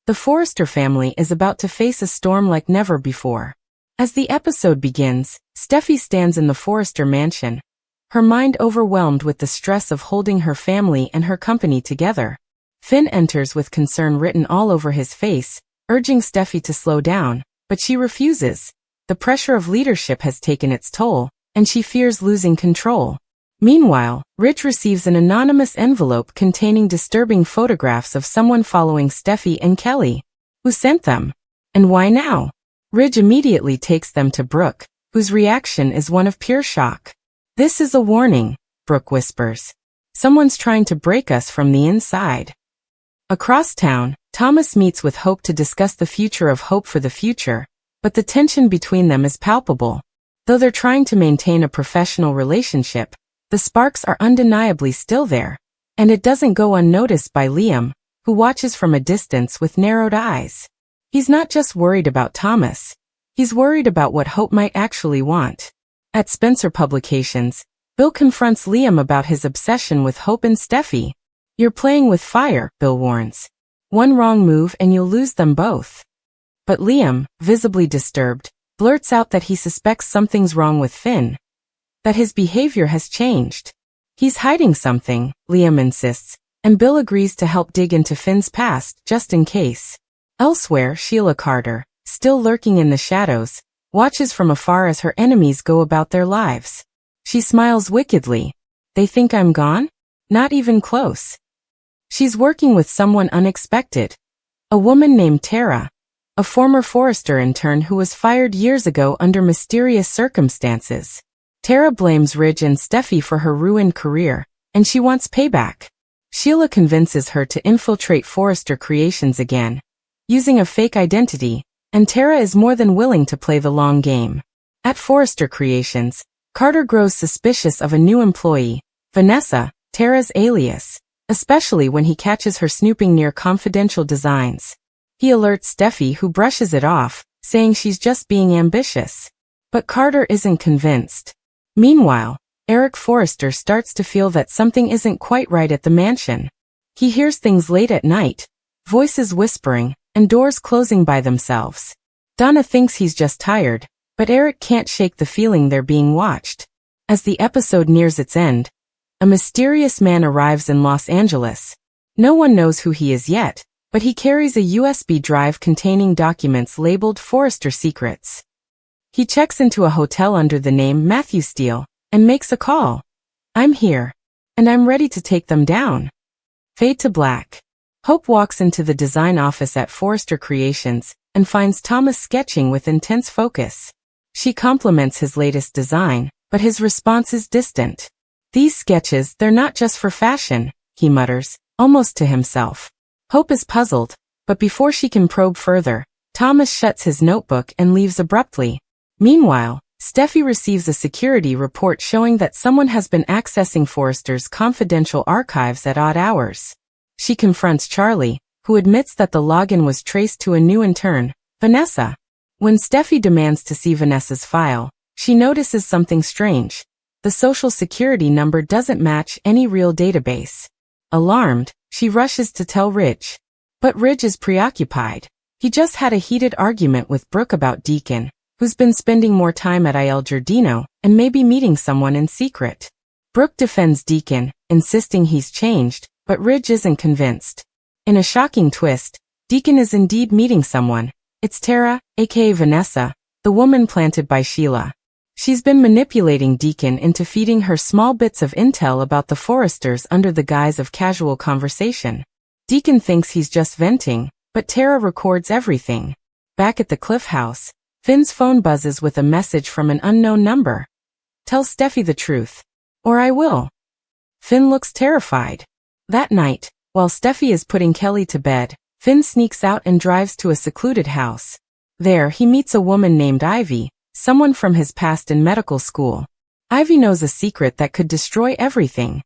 The Forrester family is about to face a storm like never before. As the episode begins, Steffi stands in the Forrester mansion, her mind overwhelmed with the stress of holding her family and her company together. Finn enters with concern written all over his face, urging Steffi to slow down, but she refuses. The pressure of leadership has taken its toll, and she fears losing control. Meanwhile, Ridge receives an anonymous envelope containing disturbing photographs of someone following Steffi and Kelly. Who sent them? And why now? Ridge immediately takes them to Brooke, whose reaction is one of pure shock. "This is a warning," Brooke whispers. "Someone's trying to break us from the inside." Across town, Thomas meets with Hope to discuss the future of Hope for the future, but the tension between them is palpable. Though they're trying to maintain a professional relationship, the sparks are undeniably still there, and it doesn't go unnoticed by Liam, who watches from a distance with narrowed eyes. He's not just worried about Thomas. He's worried about what Hope might actually want. At Spencer Publications, Bill confronts Liam about his obsession with Hope and Steffi. "You're playing with fire," Bill warns. "One wrong move and you'll lose them both." But Liam, visibly disturbed, blurts out that he suspects something's wrong with Finn, that his behavior has changed. "He's hiding something," Liam insists, and Bill agrees to help dig into Finn's past, just in case. Elsewhere, Sheila Carter, still lurking in the shadows, watches from afar as her enemies go about their lives. She smiles wickedly. "They think I'm gone? Not even close." She's working with someone unexpected. A woman named Tara, a former Forrester intern who was fired years ago under mysterious circumstances. Tara blames Ridge and Steffi for her ruined career, and she wants payback. Sheila convinces her to infiltrate Forrester Creations again, using a fake identity, and Tara is more than willing to play the long game. At Forrester Creations, Carter grows suspicious of a new employee, Vanessa, Tara's alias, especially when he catches her snooping near confidential designs. He alerts Steffi, who brushes it off, saying she's just being ambitious. But Carter isn't convinced. Meanwhile, Eric Forrester starts to feel that something isn't quite right at the mansion. He hears things late at night, voices whispering, and doors closing by themselves. Donna thinks he's just tired, but Eric can't shake the feeling they're being watched. As the episode nears its end, a mysterious man arrives in Los Angeles. No one knows who he is yet, but he carries a USB drive containing documents labeled Forrester Secrets. He checks into a hotel under the name Matthew Steele and makes a call. "I'm here, and I'm ready to take them down." Fade to black. Hope walks into the design office at Forrester Creations and finds Thomas sketching with intense focus. She compliments his latest design, but his response is distant. "These sketches, they're not just for fashion," he mutters, almost to himself. Hope is puzzled, but before she can probe further, Thomas shuts his notebook and leaves abruptly. Meanwhile, Steffi receives a security report showing that someone has been accessing Forrester's confidential archives at odd hours. She confronts Charlie, who admits that the login was traced to a new intern, Vanessa. When Steffi demands to see Vanessa's file, she notices something strange. The social security number doesn't match any real database. Alarmed, she rushes to tell Ridge. But Ridge is preoccupied. He just had a heated argument with Brooke about Deacon, who's been spending more time at Il Giardino and maybe meeting someone in secret. Brooke defends Deacon, insisting he's changed, but Ridge isn't convinced. In a shocking twist, Deacon is indeed meeting someone. It's Tara, aka Vanessa, the woman planted by Sheila. She's been manipulating Deacon into feeding her small bits of intel about the Forresters under the guise of casual conversation. Deacon thinks he's just venting, but Tara records everything. Back at the Cliff House, Finn's phone buzzes with a message from an unknown number. "Tell Steffi the truth, or I will." Finn looks terrified. That night, while Steffi is putting Kelly to bed, Finn sneaks out and drives to a secluded house. There, he meets a woman named Ivy, someone from his past in medical school. Ivy knows a secret that could destroy everything.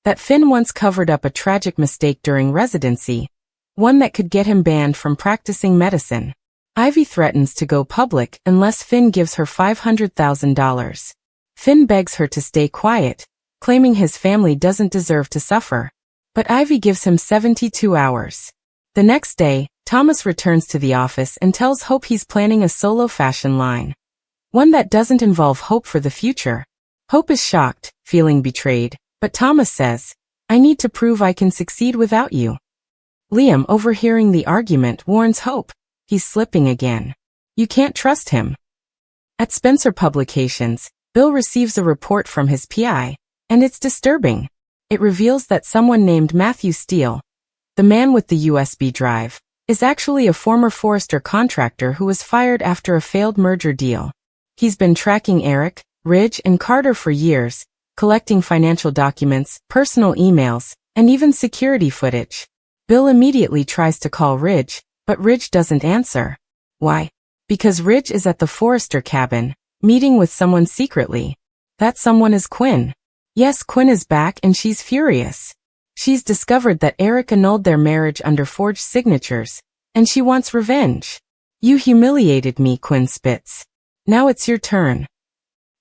That Finn once covered up a tragic mistake during residency, one that could get him banned from practicing medicine. Ivy threatens to go public unless Finn gives her $500,000. Finn begs her to stay quiet, claiming his family doesn't deserve to suffer. But Ivy gives him 72 hours. The next day, Thomas returns to the office and tells Hope he's planning a solo fashion line. One that doesn't involve Hope for the future. Hope is shocked, feeling betrayed, but Thomas says, "I need to prove I can succeed without you." Liam, overhearing the argument, warns Hope, "He's slipping again. You can't trust him." At Spencer Publications, Bill receives a report from his PI, and it's disturbing. It reveals that someone named Matthew Steele, the man with the USB drive, is actually a former Forrester contractor who was fired after a failed merger deal. He's been tracking Eric, Ridge, and Carter for years, collecting financial documents, personal emails, and even security footage. Bill immediately tries to call Ridge, but Ridge doesn't answer. Why? Because Ridge is at the Forrester cabin, meeting with someone secretly. That someone is Quinn. Yes, Quinn is back and she's furious. She's discovered that Eric annulled their marriage under forged signatures, and she wants revenge. "You humiliated me," Quinn spits. "Now it's your turn."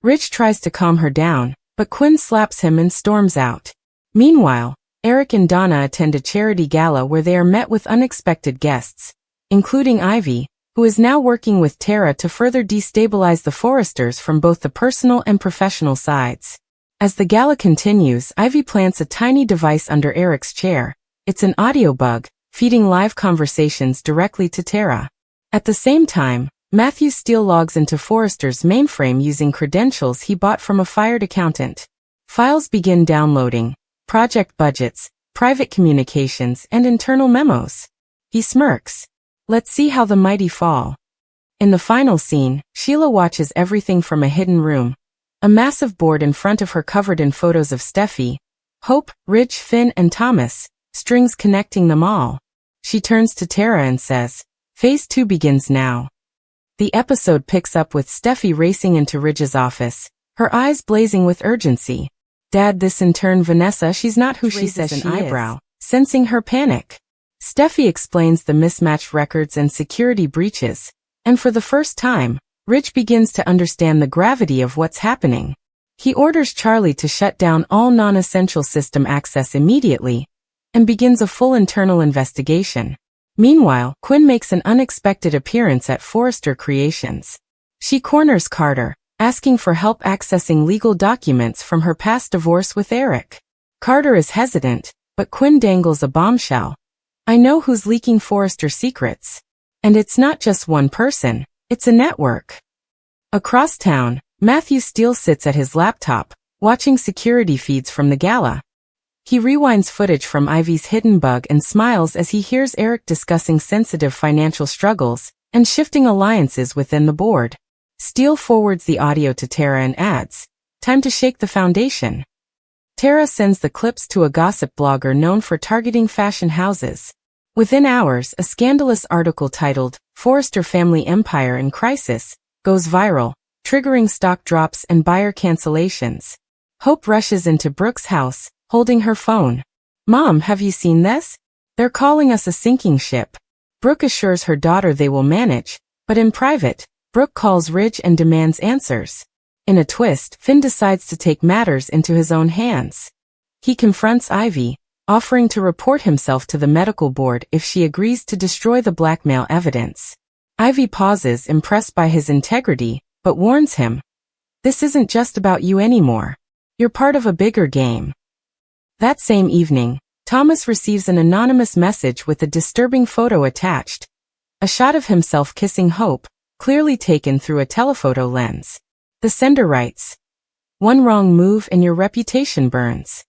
Ridge tries to calm her down, but Quinn slaps him and storms out. Meanwhile, Eric and Donna attend a charity gala where they are met with unexpected guests, including Ivy, who is now working with Tara to further destabilize the Forresters from both the personal and professional sides. As the gala continues, Ivy plants a tiny device under Eric's chair. It's an audio bug, feeding live conversations directly to Tara. At the same time, Matthew Steele logs into Forrester's mainframe using credentials he bought from a fired accountant. Files begin downloading: project budgets, private communications, and internal memos. He smirks. Let's see how the mighty fall. In the final scene, Sheila watches everything from a hidden room. A massive board in front of her covered in photos of Steffi, Hope, Ridge, Finn, and Thomas, strings connecting them all. She turns to Tara and says, "Phase 2 begins now." The episode picks up with Steffi racing into Ridge's office, her eyes blazing with urgency. "Dad, this intern Vanessa, she's not who she says she is." Sensing her panic, Steffi explains the mismatched records and security breaches, and for the first time, Ridge begins to understand the gravity of what's happening. He orders Charlie to shut down all non-essential system access immediately, and begins a full internal investigation. Meanwhile, Quinn makes an unexpected appearance at Forrester Creations. She corners Carter, asking for help accessing legal documents from her past divorce with Eric. Carter is hesitant, but Quinn dangles a bombshell. "I know who's leaking Forrester secrets. And it's not just one person. It's a network." Across town, Matthew Steele sits at his laptop, watching security feeds from the gala. He rewinds footage from Ivy's hidden bug and smiles as he hears Eric discussing sensitive financial struggles and shifting alliances within the board. Steele forwards the audio to Tara and adds, "Time to shake the foundation." Tara sends the clips to a gossip blogger known for targeting fashion houses. Within hours, a scandalous article titled, "Forrester Family Empire in Crisis," goes viral, triggering stock drops and buyer cancellations. Hope rushes into Brooke's house, holding her phone. "Mom, have you seen this? They're calling us a sinking ship." Brooke assures her daughter they will manage, but in private, Brooke calls Ridge and demands answers. In a twist, Finn decides to take matters into his own hands. He confronts Ivy, offering to report himself to the medical board if she agrees to destroy the blackmail evidence. Ivy pauses, impressed by his integrity, but warns him, "This isn't just about you anymore. You're part of a bigger game." That same evening, Thomas receives an anonymous message with a disturbing photo attached. A shot of himself kissing Hope, clearly taken through a telephoto lens. The sender writes, "One wrong move and your reputation burns."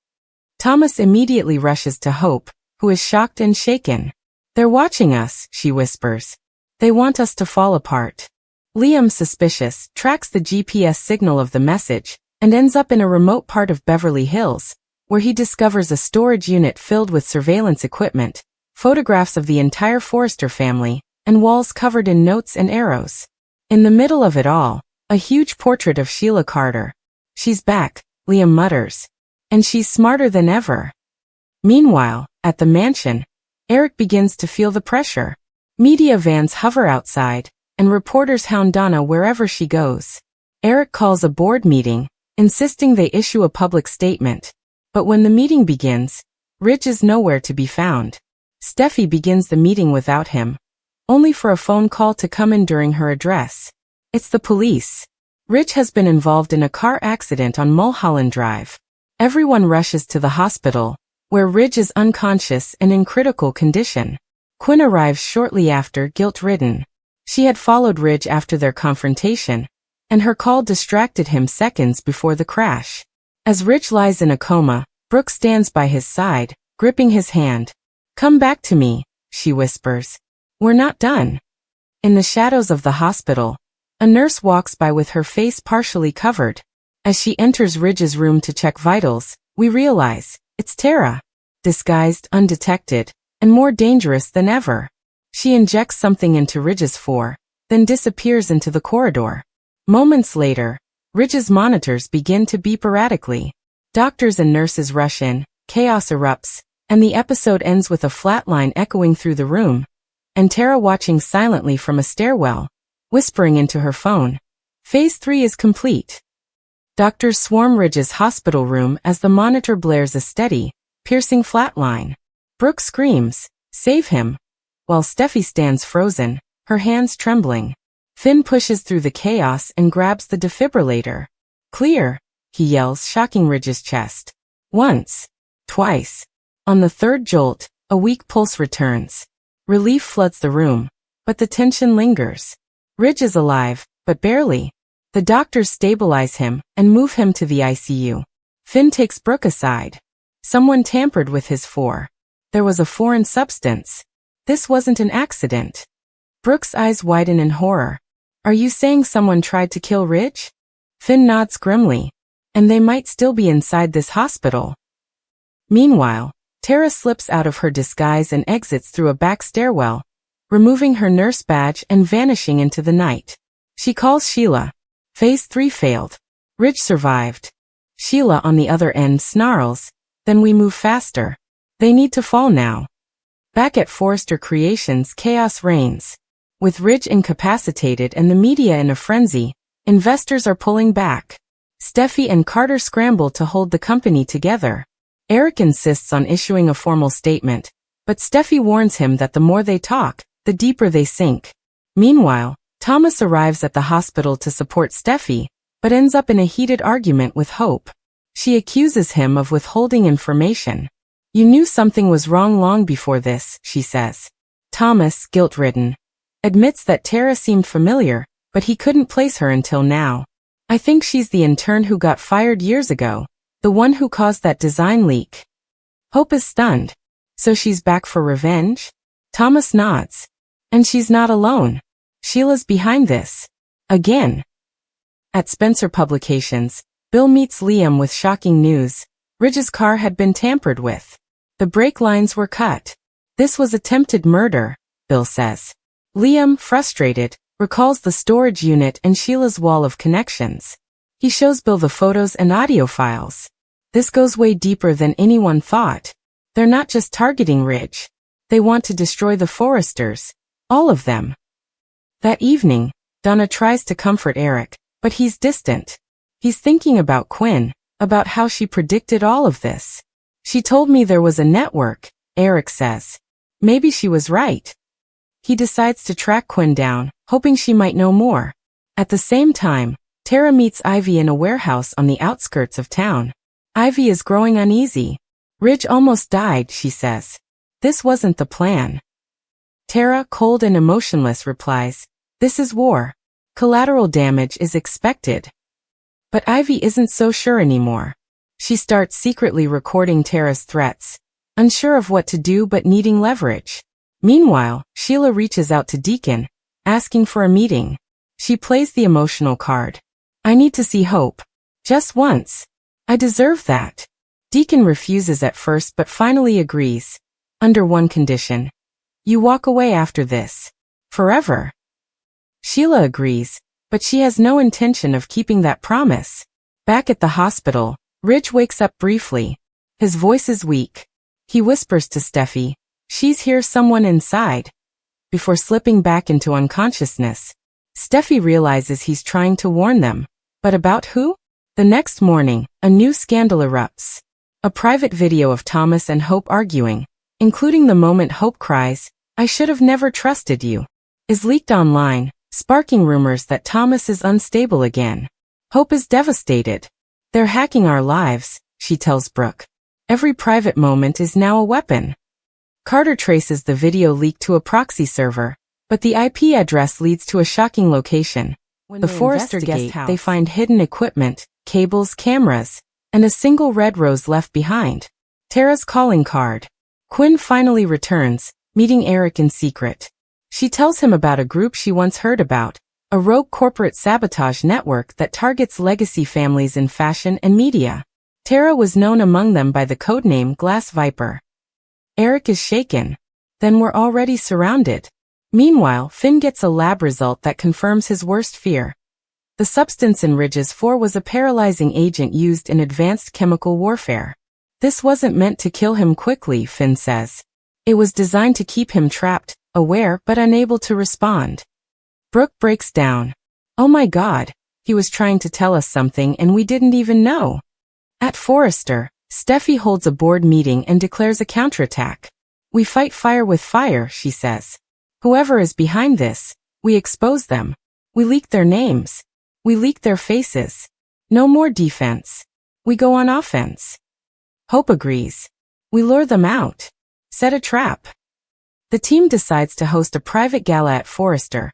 Thomas immediately rushes to Hope, who is shocked and shaken. "They're watching us," she whispers. "They want us to fall apart." Liam, suspicious, tracks the GPS signal of the message, and ends up in a remote part of Beverly Hills, where he discovers a storage unit filled with surveillance equipment, photographs of the entire Forrester family, and walls covered in notes and arrows. In the middle of it all, a huge portrait of Sheila Carter. "She's back," Liam mutters. "And she's smarter than ever." Meanwhile, at the mansion, Eric begins to feel the pressure. Media vans hover outside, and reporters hound Donna wherever she goes. Eric calls a board meeting, insisting they issue a public statement. But when the meeting begins, Ridge is nowhere to be found. Steffi begins the meeting without him, only for a phone call to come in during her address. It's the police. Ridge has been involved in a car accident on Mulholland Drive. Everyone rushes to the hospital, where Ridge is unconscious and in critical condition. Quinn arrives shortly after, guilt-ridden. She had followed Ridge after their confrontation, and her call distracted him seconds before the crash. As Ridge lies in a coma, Brooke stands by his side, gripping his hand. "Come back to me," she whispers. "We're not done." In the shadows of the hospital, a nurse walks by with her face partially covered. As she enters Ridge's room to check vitals, we realize it's Tara, disguised, undetected, and more dangerous than ever. She injects something into Ridge's fore, then disappears into the corridor. Moments later, Ridge's monitors begin to beep erratically. Doctors and nurses rush in, chaos erupts, and the episode ends with a flat line echoing through the room, and Tara watching silently from a stairwell, whispering into her phone. Phase 3 is complete. Doctors swarm Ridge's hospital room as the monitor blares a steady, piercing flatline. Brooke screams, "Save him!" while Steffi stands frozen, her hands trembling. Finn pushes through the chaos and grabs the defibrillator. "Clear," he yells, shocking Ridge's chest. Once. Twice. On the third jolt, a weak pulse returns. Relief floods the room, but the tension lingers. Ridge is alive, but barely. The doctors stabilize him and move him to the ICU. Finn takes Brooke aside. Someone tampered with his fore. There was a foreign substance. This wasn't an accident. Brooke's eyes widen in horror. "Are you saying someone tried to kill Ridge?" Finn nods grimly. "And they might still be inside this hospital." Meanwhile, Tara slips out of her disguise and exits through a back stairwell, removing her nurse badge and vanishing into the night. She calls Sheila. Phase 3 failed. Ridge survived. Sheila on the other end snarls, "Then we move faster. They need to fall now." Back at Forrester Creations, chaos reigns. With Ridge incapacitated and the media in a frenzy, investors are pulling back. Steffi and Carter scramble to hold the company together. Eric insists on issuing a formal statement, but Steffi warns him that the more they talk, the deeper they sink. Meanwhile, Thomas arrives at the hospital to support Steffi, but ends up in a heated argument with Hope. She accuses him of withholding information. "You knew something was wrong long before this," she says. Thomas, guilt-ridden, admits that Tara seemed familiar, but he couldn't place her until now. "I think she's the intern who got fired years ago, the one who caused that design leak." Hope is stunned. "So she's back for revenge?" Thomas nods. "And she's not alone. Sheila's behind this. Again." At Spencer Publications, Bill meets Liam with shocking news. Ridge's car had been tampered with. The brake lines were cut. "This was attempted murder," Bill says. Liam, frustrated, recalls the storage unit and Sheila's wall of connections. He shows Bill the photos and audio files. This goes way deeper than anyone thought. They're not just targeting Ridge. They want to destroy the Forresters. All of them. That evening, Donna tries to comfort Eric, but he's distant. He's thinking about Quinn, about how she predicted all of this. "She told me there was a network," Eric says. Maybe she was right. He decides to track Quinn down, hoping she might know more. At the same time, Tara meets Ivy in a warehouse on the outskirts of town. Ivy is growing uneasy. "Ridge almost died," she says. "This wasn't the plan." Tara, cold and emotionless, replies, "This is war. Collateral damage is expected." But Ivy isn't so sure anymore. She starts secretly recording Tara's threats, unsure of what to do but needing leverage. Meanwhile, Sheila reaches out to Deacon, asking for a meeting. She plays the emotional card. "I need to see Hope. Just once. I deserve that." Deacon refuses at first but finally agrees. Under one condition. "You walk away after this. Forever." Sheila agrees, but she has no intention of keeping that promise. Back at the hospital, Ridge wakes up briefly. His voice is weak. He whispers to Steffi, "She's here, someone inside," before slipping back into unconsciousness. Steffi realizes he's trying to warn them. But about who? The next morning, a new scandal erupts. A private video of Thomas and Hope arguing, including the moment Hope cries, "I should have never trusted you," is leaked online, sparking rumors that Thomas is unstable again. Hope is devastated. They're hacking our lives, she tells Brooke. Every private moment is now a weapon. Carter traces the video leak to a proxy server, but the IP address leads to a shocking location. When the Forrester guest house, they find hidden equipment, cables, cameras, and a single red rose left behind. Tara's calling card. Quinn finally returns, meeting Eric in secret. She tells him about a group she once heard about, a rogue corporate sabotage network that targets legacy families in fashion and media. Tara was known among them by the codename Glass Viper. Eric is shaken. Then we're already surrounded. Meanwhile, Finn gets a lab result that confirms his worst fear. The substance in Ridge's 4 was a paralyzing agent used in advanced chemical warfare. This wasn't meant to kill him quickly, Finn says. It was designed to keep him trapped, aware but unable to respond. Brooke breaks down. Oh my God, he was trying to tell us something and we didn't even know. At Forrester, Steffi holds a board meeting and declares a counterattack. We fight fire with fire, she says. Whoever is behind this, we expose them. We leak their names. We leak their faces. No more defense. We go on offense. Hope agrees. We lure them out. Set a trap. The team decides to host a private gala at Forrester,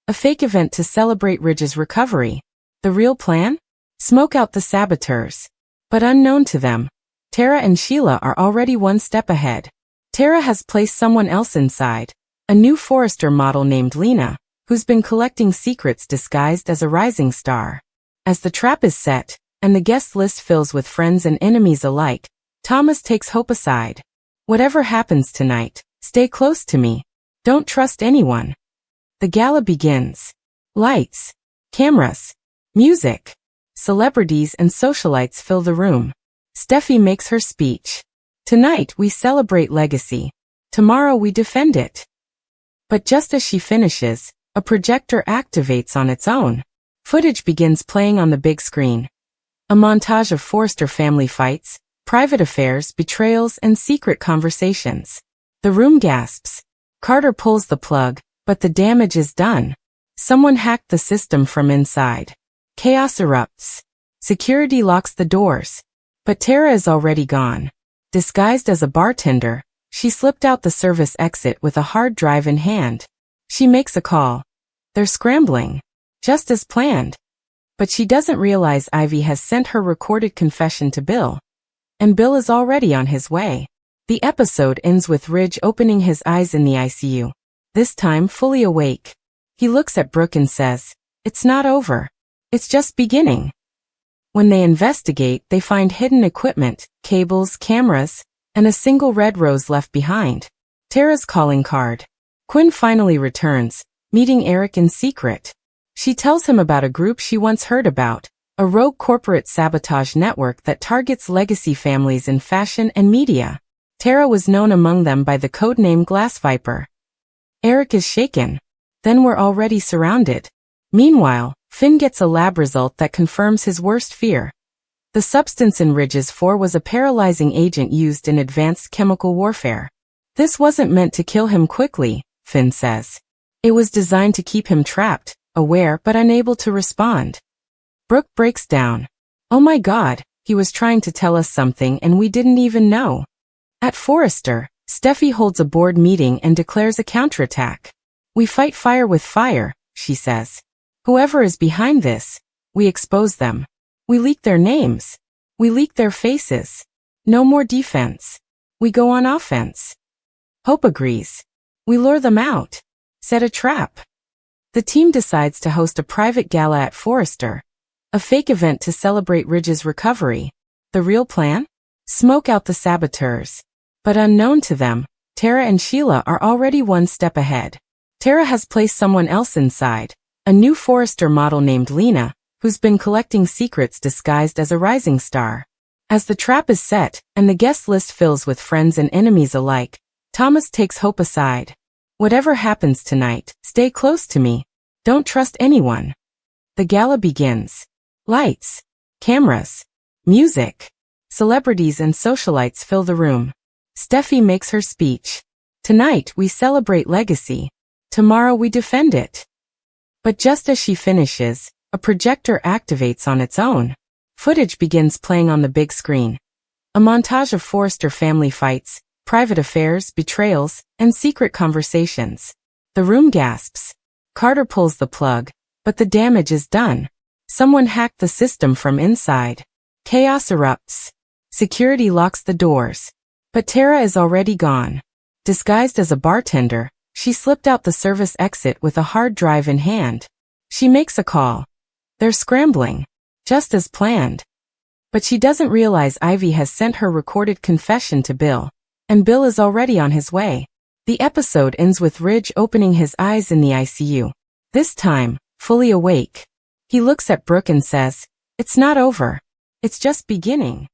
a fake event to celebrate Ridge's recovery. The real plan? Smoke out the saboteurs. But unknown to them, Tara and Sheila are already one step ahead. Tara has placed someone else inside, a new Forrester model named Lena, who's been collecting secrets disguised as a rising star. As the trap is set, and the guest list fills with friends and enemies alike, Thomas takes Hope aside. Whatever happens tonight, stay close to me. Don't trust anyone. The gala begins. Lights, cameras, music, celebrities and socialites fill the room. Steffi makes her speech. Tonight we celebrate legacy. Tomorrow we defend it. But just as she finishes, a projector activates on its own. Footage begins playing on the big screen. A montage of Forrester family fights, private affairs, betrayals, and secret conversations. The room gasps. Carter pulls the plug, but the damage is done. Someone hacked the system from inside. Chaos erupts. Security locks the doors. But Tara is already gone. Disguised as a bartender, she slipped out the service exit with a hard drive in hand. She makes a call. They're scrambling. Just as planned. But she doesn't realize Ivy has sent her recorded confession to Bill. And Bill is already on his way. The episode ends with Ridge opening his eyes in the ICU. This time fully awake. He looks at Brooke and says, "It's not over. It's just beginning." When they investigate, they find hidden equipment, cables, cameras, and a single red rose left behind. Tara's calling card. Quinn finally returns, meeting Eric in secret. She tells him about a group she once heard about, a rogue corporate sabotage network that targets legacy families in fashion and media. Tara was known among them by the codename Glass Viper. Eric is shaken. Then we're already surrounded. Meanwhile, Finn gets a lab result that confirms his worst fear. The substance in Ridge's 4 was a paralyzing agent used in advanced chemical warfare. This wasn't meant to kill him quickly, Finn says. It was designed to keep him trapped, aware but unable to respond. Brooke breaks down. Oh my God, he was trying to tell us something and we didn't even know. At Forrester, Steffi holds a board meeting and declares a counterattack. We fight fire with fire, she says. Whoever is behind this, we expose them. We leak their names. We leak their faces. No more defense. We go on offense. Hope agrees. We lure them out. Set a trap. The team decides to host a private gala at Forrester, a fake event to celebrate Ridge's recovery. The real plan? Smoke out the saboteurs. But unknown to them, Tara and Sheila are already one step ahead. Tara has placed someone else inside, a new Forrester model named Lena, who's been collecting secrets disguised as a rising star. As the trap is set, and the guest list fills with friends and enemies alike, Thomas takes Hope aside. Whatever happens tonight, stay close to me. Don't trust anyone. The gala begins. Lights, cameras, music, celebrities and socialites fill the room. Steffi makes her speech. Tonight we celebrate legacy. Tomorrow we defend it. But just as she finishes, a projector activates on its own. Footage begins playing on the big screen. A montage of Forrester family fights, private affairs, betrayals, and secret conversations. The room gasps. Carter pulls the plug, but the damage is done. Someone hacked the system from inside. Chaos erupts. Security locks the doors. But Tara is already gone. Disguised as a bartender, she slipped out the service exit with a hard drive in hand. She makes a call. They're scrambling. Just as planned. But she doesn't realize Ivy has sent her recorded confession to Bill. And Bill is already on his way. The episode ends with Ridge opening his eyes in the ICU. This time, fully awake. He looks at Brooke and says, "It's not over. It's just beginning."